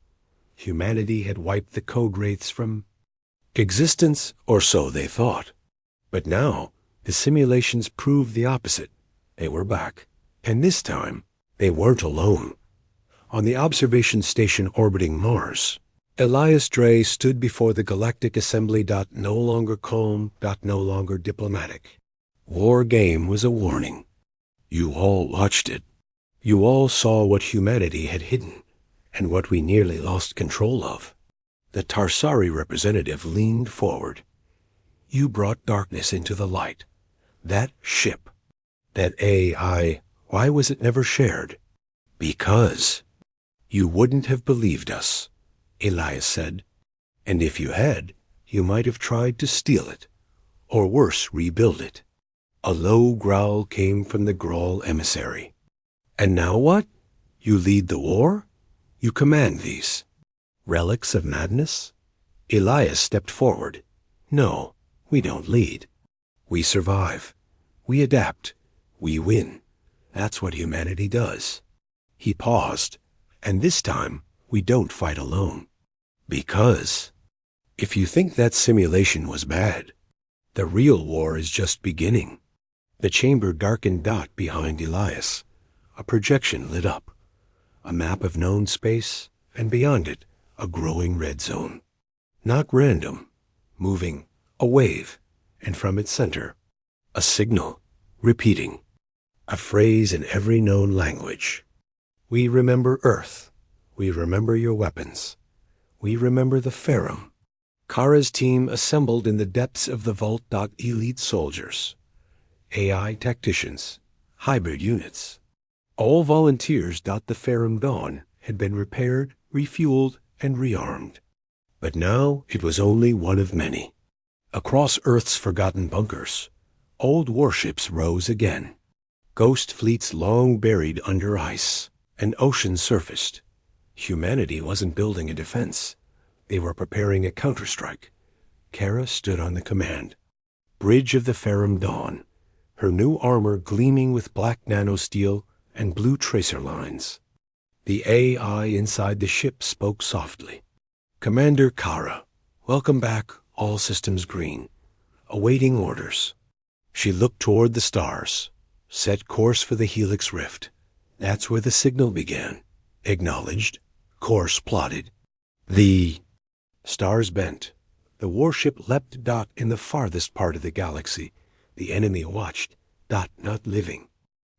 humanity had wiped the code wraiths from existence, or so they thought. But now, the simulations proved the opposite. They were back. And this time, they weren't alone. On the observation station orbiting Mars, Elias Dre stood before the Galactic Assembly. No longer calm. No longer diplomatic. War game was a warning. You all watched it. You all saw what humanity had hidden, and what we nearly lost control of. The Tarsari representative leaned forward. You brought darkness into the light. That ship, that AI, why was it never shared? Because you wouldn't have believed us, Elias said. And if you had, you might have tried to steal it, or worse, rebuild it. A low growl came from the Grawl emissary. And now what? You lead the war? You command these relics of madness? Elias stepped forward. No, we don't lead. We survive. We adapt. We win. That's what humanity does. He paused. And this time, we don't fight alone. Because if you think that simulation was bad, the real war is just beginning. The chamber darkened. Behind Elias, a projection lit up. A map of known space, and beyond it, a growing red zone. Not random, moving, a wave, and from its center, a signal, repeating, a phrase in every known language. We remember Earth. We remember your weapons. We remember the Ferrum. Kara's team assembled in the depths of the vault. Elite soldiers, AI tacticians, hybrid units. All volunteers. The Ferrum Dawn had been repaired, refueled, and rearmed. But now it was only one of many. Across Earth's forgotten bunkers, old warships rose again. Ghost fleets long buried under ice, and oceans surfaced. Humanity wasn't building a defense. They were preparing a counterstrike. Kara stood on the command bridge of the Ferrum Dawn, her new armor gleaming with black nanosteel and blue tracer lines. The AI inside the ship spoke softly. Commander Kara, welcome back, all systems green. Awaiting orders. She looked toward the stars, set course for the Helix Rift. That's where the signal began. Acknowledged. Course plotted. The stars bent. The warship leapt. In the farthest part of the galaxy, the enemy watched. Not living.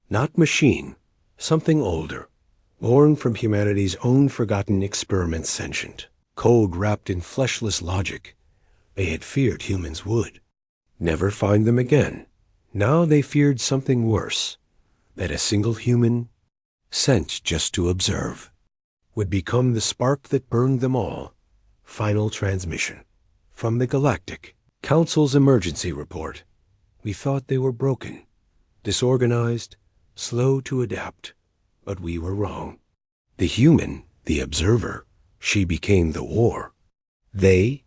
Not machine. Something older. Born from humanity's own forgotten experiments sentient. Code wrapped in fleshless logic. They had feared humans would never find them again. Now they feared something worse. That a single human, sent just to observe, would become the spark that burned them all. Final transmission. From the Galactic Council's emergency report. We thought they were broken, disorganized, slow to adapt. But we were wrong. The human, the observer, she became the war. They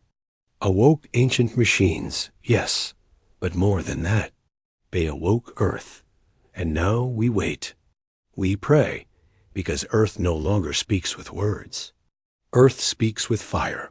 awoke ancient machines, yes, but more than that. They awoke Earth. And now we wait. We pray, because Earth no longer speaks with words. Earth speaks with fire.